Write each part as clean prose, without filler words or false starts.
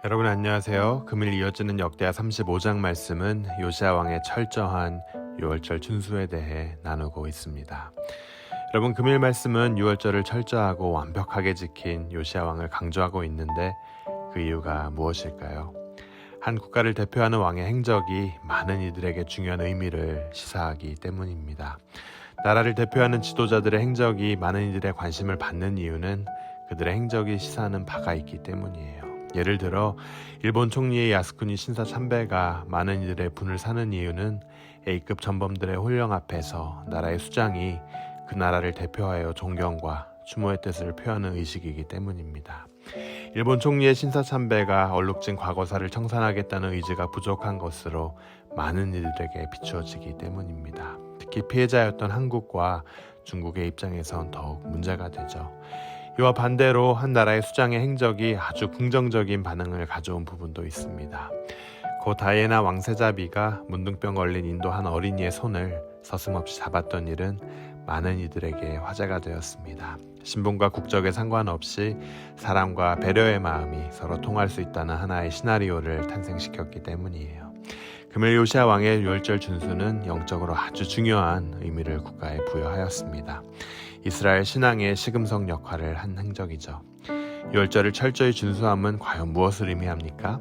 여러분 안녕하세요. 금일 이어지는 역대하 35장 말씀은 요시야 왕의 철저한 유월절 준수에 대해 나누고 있습니다. 여러분, 금일 말씀은 유월절을 철저하고 완벽하게 지킨 요시야 왕을 강조하고 있는데 그 이유가 무엇일까요? 한 국가를 대표하는 왕의 행적이 많은 이들에게 중요한 의미를 시사하기 때문입니다. 나라를 대표하는 지도자들의 행적이 많은 이들의 관심을 받는 이유는 그들의 행적이 시사하는 바가 있기 때문이에요. 예를 들어 일본 총리의 야스쿠니 신사 참배가 많은 이들의 분을 사는 이유는 A급 전범들의 혼령 앞에서 나라의 수장이 그 나라를 대표하여 존경과 추모의 뜻을 표하는 의식이기 때문입니다. 일본 총리의 신사 참배가 얼룩진 과거사를 청산하겠다는 의지가 부족한 것으로 많은 이들에게 비추어지기 때문입니다. 특히 피해자였던 한국과 중국의 입장에선 더욱 문제가 되죠. 이와 반대로 한 나라의 수장의 행적이 아주 긍정적인 반응을 가져온 부분도 있습니다. 고 다이애나 왕세자비가 문둥병 걸린 인도 한 어린이의 손을 서슴없이 잡았던 일은 많은 이들에게 화제가 되었습니다. 신분과 국적에 상관없이 사랑과 배려의 마음이 서로 통할 수 있다는 하나의 시나리오를 탄생시켰기 때문이에요. 금일 요시야 왕의 유월절 준수는 영적으로 아주 중요한 의미를 국가에 부여하였습니다. 이스라엘 신앙의 시금석 역할을 한 행적이죠. 유월절을 철저히 준수함은 과연 무엇을 의미합니까?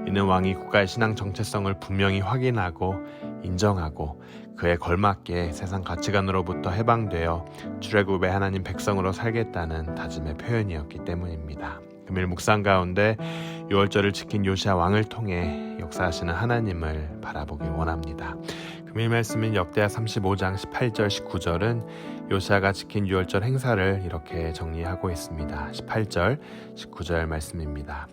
이는 왕이 국가의 신앙 정체성을 분명히 확인하고 인정하고 그에 걸맞게 세상 가치관으로부터 해방되어 출애굽의 하나님 백성으로 살겠다는 다짐의 표현이었기 때문입니다. 금일 묵상 가운데 유월절을 지킨 요시야 왕을 통해 역사하시는 하나님을 바라보길 원합니다. 금일 말씀인 역대하 35장 18절 19절은 요시야가 지킨 유월절 행사를 이렇게 정리하고 있습니다. 18절 19절 말씀입니다.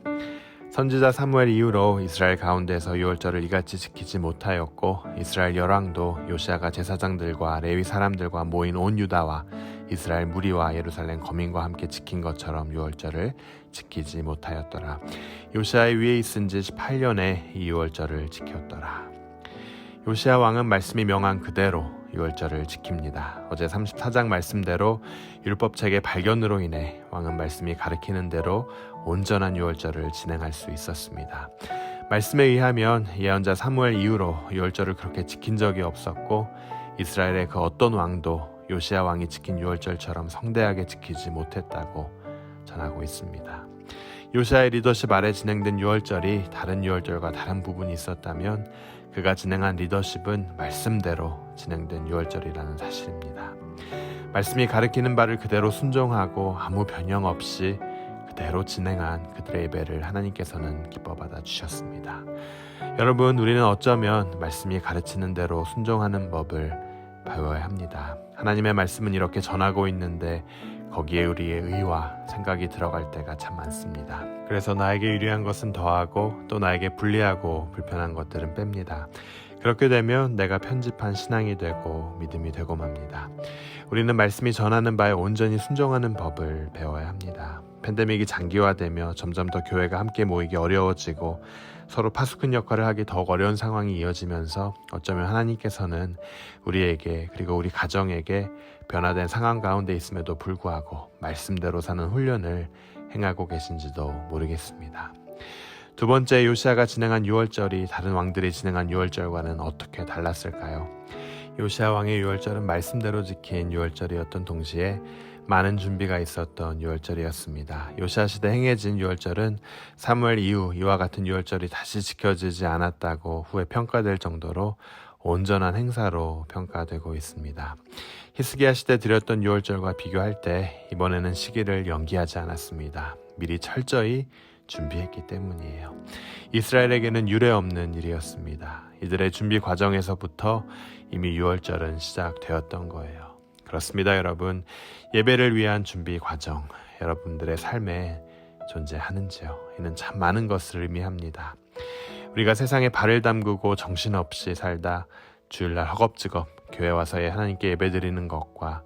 선지자 사무엘 이후로 이스라엘 가운데서 유월절을 이같이 지키지 못하였고 이스라엘 열왕도 요시야가 제사장들과 레위 사람들과 모인 온 유다와 이스라엘 무리와 예루살렘 거민과 함께 지킨 것처럼 유월절을 지키지 못하였더라. 요시야의 위에 있은 지 18년에 이 유월절을 지켰더라. 요시야 왕은 말씀이 명한 그대로 유월절을 지킵니다. 어제 34장 말씀대로 율법책의 발견으로 인해 왕은 말씀이 가르치는 대로 온전한 유월절을 진행할 수 있었습니다. 말씀에 의하면 예언자 사무엘 이후로 유월절을 그렇게 지킨 적이 없었고 이스라엘의 그 어떤 왕도 요시야 왕이 지킨 유월절처럼 성대하게 지키지 못했다고 전하고 있습니다. 요시야의 리더십 아래 진행된 유월절이 다른 유월절과 다른 부분이 있었다면 그가 진행한 리더십은 말씀대로 진행된 유월절이라는 사실입니다. 말씀이 가르치는 바를 그대로 순종하고 아무 변형 없이 그대로 진행한 그들의 예배를 하나님께서는 기뻐 받아 주셨습니다. 여러분, 우리는 어쩌면 말씀이 가르치는 대로 순종하는 법을 배워야 합니다. 하나님의 말씀은 이렇게 전하고 있는데 거기에 우리의 의와 생각이 들어갈 때가 참 많습니다. 그래서 나에게 유리한 것은 더하고 또 나에게 불리하고 불편한 것들은 뺍니다. 그렇게 되면 내가 편집한 신앙이 되고 믿음이 되고 맙니다. 우리는 말씀이 전하는 바에 온전히 순종하는 법을 배워야 합니다. 팬데믹이 장기화되며 점점 더 교회가 함께 모이기 어려워지고 서로 파수꾼 역할을 하기 더욱 어려운 상황이 이어지면서 어쩌면 하나님께서는 우리에게 그리고 우리 가정에게 변화된 상황 가운데 있음에도 불구하고 말씀대로 사는 훈련을 행하고 계신지도 모르겠습니다. 두 번째, 요시야가 진행한 유월절이 다른 왕들이 진행한 유월절과는 어떻게 달랐을까요? 요시야 왕의 유월절은 말씀대로 지킨 유월절이었던 동시에 많은 준비가 있었던 유월절이었습니다. 요시야 시대 행해진 유월절은 사무엘 이후 이와 같은 유월절이 다시 지켜지지 않았다고 후에 평가될 정도로 온전한 행사로 평가되고 있습니다. 히스기야 시대 드렸던 유월절과 비교할 때 이번에는 시기를 연기하지 않았습니다. 미리 철저히 준비했기 때문이에요. 이스라엘에게는 유례 없는 일이었습니다. 이들의 준비 과정에서부터 이미 유월절은 시작되었던 거예요. 그렇습니다, 여러분. 예배를 위한 준비 과정, 여러분들의 삶에 존재하는지요? 이는 참 많은 것을 의미합니다. 우리가 세상에 발을 담그고 정신없이 살다 주일날 허겁지겁 교회 와서 하나님께 예배드리는 것과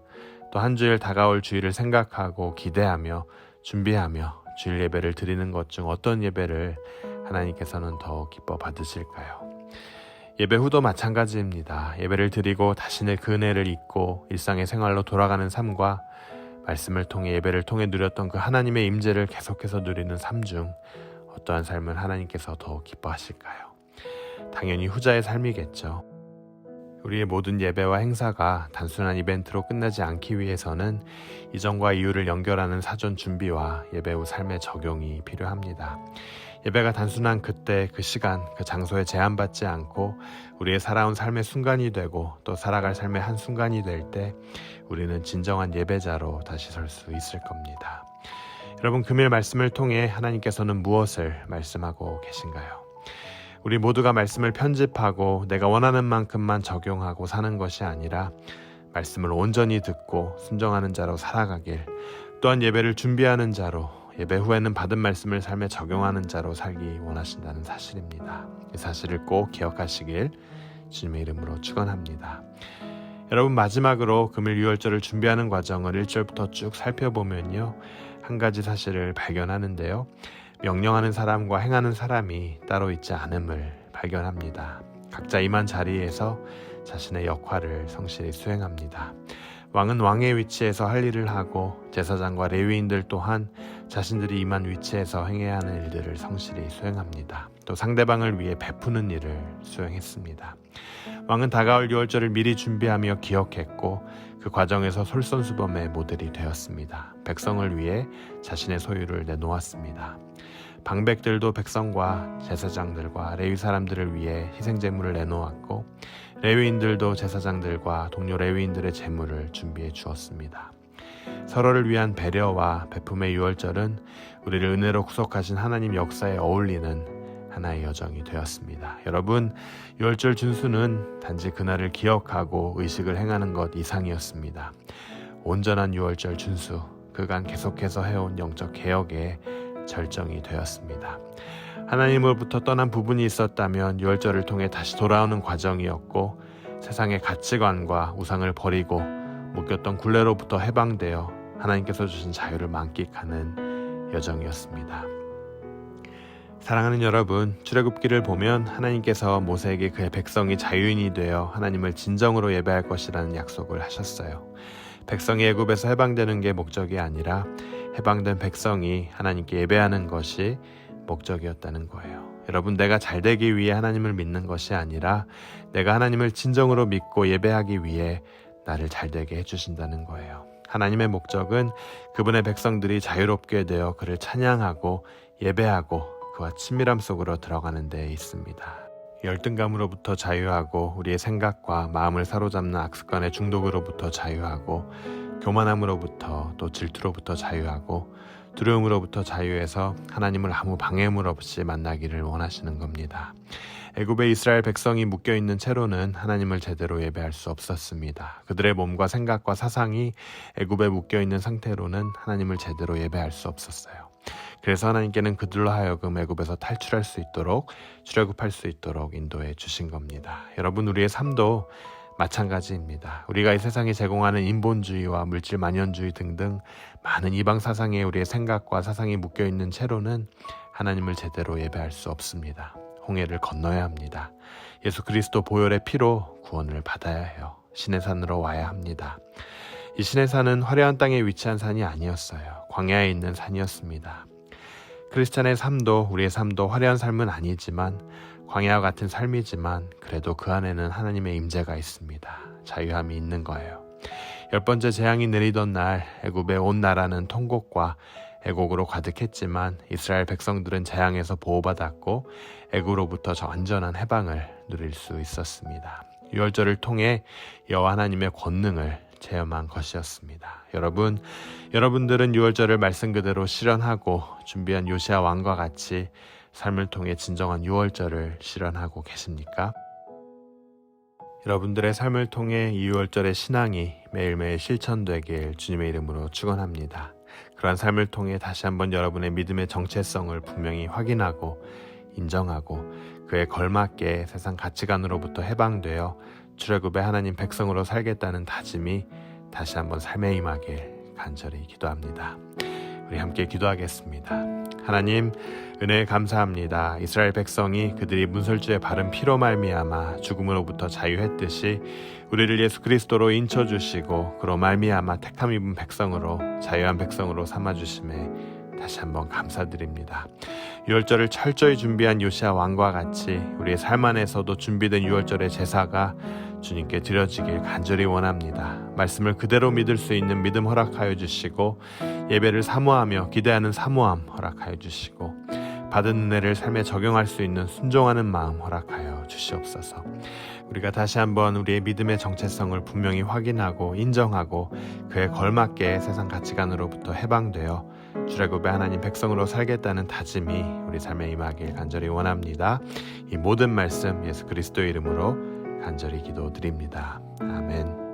또 한 주일 다가올 주일을 생각하고 기대하며 준비하며 주일 예배를 드리는 것 중 어떤 예배를 하나님께서는 더 기뻐 받으실까요? 예배 후도 마찬가지입니다. 예배를 드리고 다시는 그 은혜를 잊고 일상의 생활로 돌아가는 삶과 말씀을 통해 예배를 통해 누렸던 그 하나님의 임재를 계속해서 누리는 삶 중 어떠한 삶을 하나님께서 더 기뻐하실까요? 당연히 후자의 삶이겠죠. 우리의 모든 예배와 행사가 단순한 이벤트로 끝나지 않기 위해서는 이전과 이후를 연결하는 사전 준비와 예배 후 삶의 적용이 필요합니다. 예배가 단순한 그때, 그 시간, 그 장소에 제한받지 않고 우리의 살아온 삶의 순간이 되고 또 살아갈 삶의 한 순간이 될 때 우리는 진정한 예배자로 다시 설 수 있을 겁니다. 여러분, 금일 말씀을 통해 하나님께서는 무엇을 말씀하고 계신가요? 우리 모두가 말씀을 편집하고 내가 원하는 만큼만 적용하고 사는 것이 아니라 말씀을 온전히 듣고 순종하는 자로 살아가길, 또한 예배를 준비하는 자로, 예배 후에는 받은 말씀을 삶에 적용하는 자로 살기 원하신다는 사실입니다. 이 사실을 꼭 기억하시길 주님의 이름으로 축원합니다. 여러분, 마지막으로 금일 유월절을 준비하는 과정을 1절부터 쭉 살펴보면요, 한 가지 사실을 발견하는데요, 명령하는 사람과 행하는 사람이 따로 있지 않음을 발견합니다. 각자 임한 자리에서 자신의 역할을 성실히 수행합니다. 왕은 왕의 위치에서 할 일을 하고 제사장과 레위인들 또한 자신들이 임한 위치에서 행해야 하는 일들을 성실히 수행합니다. 또 상대방을 위해 베푸는 일을 수행했습니다. 왕은 다가올 유월절을 미리 준비하며 기억했고 그 과정에서 솔선수범의 모델이 되었습니다. 백성을 위해 자신의 소유를 내놓았습니다. 방백들도 백성과 제사장들과 레위 사람들을 위해 희생제물을 내놓았고 레위인들도 제사장들과 동료 레위인들의 제물을 준비해 주었습니다. 서로를 위한 배려와 베품의 유월절은 우리를 은혜로 구속하신 하나님 역사에 어울리는 하나의 여정이 되었습니다. 여러분, 유월절 준수는 단지 그날을 기억하고 의식을 행하는 것 이상이었습니다. 온전한 유월절 준수, 그간 계속해서 해온 영적 개혁의 절정이 되었습니다. 하나님으로부터 떠난 부분이 있었다면 유월절을 통해 다시 돌아오는 과정이었고, 세상의 가치관과 우상을 버리고 묶였던 굴레로부터 해방되어 하나님께서 주신 자유를 만끽하는 여정이었습니다. 사랑하는 여러분, 출애굽기를 보면 하나님께서 모세에게 그의 백성이 자유인이 되어 하나님을 진정으로 예배할 것이라는 약속을 하셨어요. 백성이 애굽에서 해방되는 게 목적이 아니라 해방된 백성이 하나님께 예배하는 것이 목적이었다는 거예요. 여러분, 내가 잘되기 위해 하나님을 믿는 것이 아니라 내가 하나님을 진정으로 믿고 예배하기 위해 나를 잘되게 해주신다는 거예요. 하나님의 목적은 그분의 백성들이 자유롭게 되어 그를 찬양하고 예배하고 그와 친밀함 속으로 들어가는 데 있습니다. 열등감으로부터 자유하고 우리의 생각과 마음을 사로잡는 악습관의 중독으로부터 자유하고 교만함으로부터 또 질투로부터 자유하고 두려움으로부터 자유해서 하나님을 아무 방해물 없이 만나기를 원하시는 겁니다. 애굽의 이스라엘 백성이 묶여있는 채로는 하나님을 제대로 예배할 수 없었습니다. 그들의 몸과 생각과 사상이 애굽에 묶여있는 상태로는 하나님을 제대로 예배할 수 없었어요. 그래서 하나님께는 그들로 하여금 애굽에서 탈출할 수 있도록, 출애굽할 수 있도록 인도해 주신 겁니다. 여러분, 우리의 삶도 마찬가지입니다. 우리가 이 세상이 제공하는 인본주의와 물질 만연주의 등등 많은 이방 사상에 우리의 생각과 사상이 묶여있는 채로는 하나님을 제대로 예배할 수 없습니다. 홍해를 건너야 합니다. 예수 그리스도 보혈의 피로 구원을 받아야 해요. 신의 산으로 와야 합니다. 이 신의 산은 화려한 땅에 위치한 산이 아니었어요. 광야에 있는 산이었습니다. 크리스찬의 삶도, 우리의 삶도 화려한 삶은 아니지만 광야와 같은 삶이지만 그래도 그 안에는 하나님의 임재가 있습니다. 자유함이 있는 거예요. 10번째 재앙이 내리던 날 애굽의 온 나라는 통곡과 애곡으로 가득했지만 이스라엘 백성들은 재앙에서 보호받았고 애굽으로부터 저 완전한 해방을 누릴 수 있었습니다. 유월절을 통해 여호와 하나님의 권능을 체험한 것이었습니다. 여러분들은 유월절을 말씀 그대로 실현하고 준비한 요시야 왕과 같이 삶을 통해 진정한 유월절을 실현하고 계십니까? 여러분들의 삶을 통해 이 유월절의 신앙이 매일매일 실천되길 주님의 이름으로 축원합니다. 그러한 삶을 통해 다시 한번 여러분의 믿음의 정체성을 분명히 확인하고 인정하고 그에 걸맞게 세상 가치관으로부터 해방되어 출애굽의 하나님 백성으로 살겠다는 다짐이 다시 한번 삶에 임하길 간절히 기도합니다. 우리 함께 기도하겠습니다. 하나님, 은혜에 감사합니다. 이스라엘 백성이 그들이 문설주의 바른 피로 말미암아 죽음으로부터 자유했듯이 우리를 예수 그리스도로 인쳐주시고 그로 말미암아 택함 입은 백성으로 자유한 백성으로 삼아주심에 다시 한번 감사드립니다. 유월절을 철저히 준비한 요시야 왕과 같이 우리의 삶 안에서도 준비된 유월절의 제사가 주님께 드려지길 간절히 원합니다. 말씀을 그대로 믿을 수 있는 믿음 허락하여 주시고 예배를 사모하며 기대하는 사모함 허락하여 주시고 받은 은혜를 삶에 적용할 수 있는 순종하는 마음 허락하여 주시옵소서. 우리가 다시 한번 우리의 믿음의 정체성을 분명히 확인하고 인정하고 그에 걸맞게 세상 가치관으로부터 해방되어 주례굽의 하나님 백성으로 살겠다는 다짐이 우리 삶에 임하길 간절히 원합니다. 이 모든 말씀 예수 그리스도의 이름으로 간절히 기도드립니다. 아멘.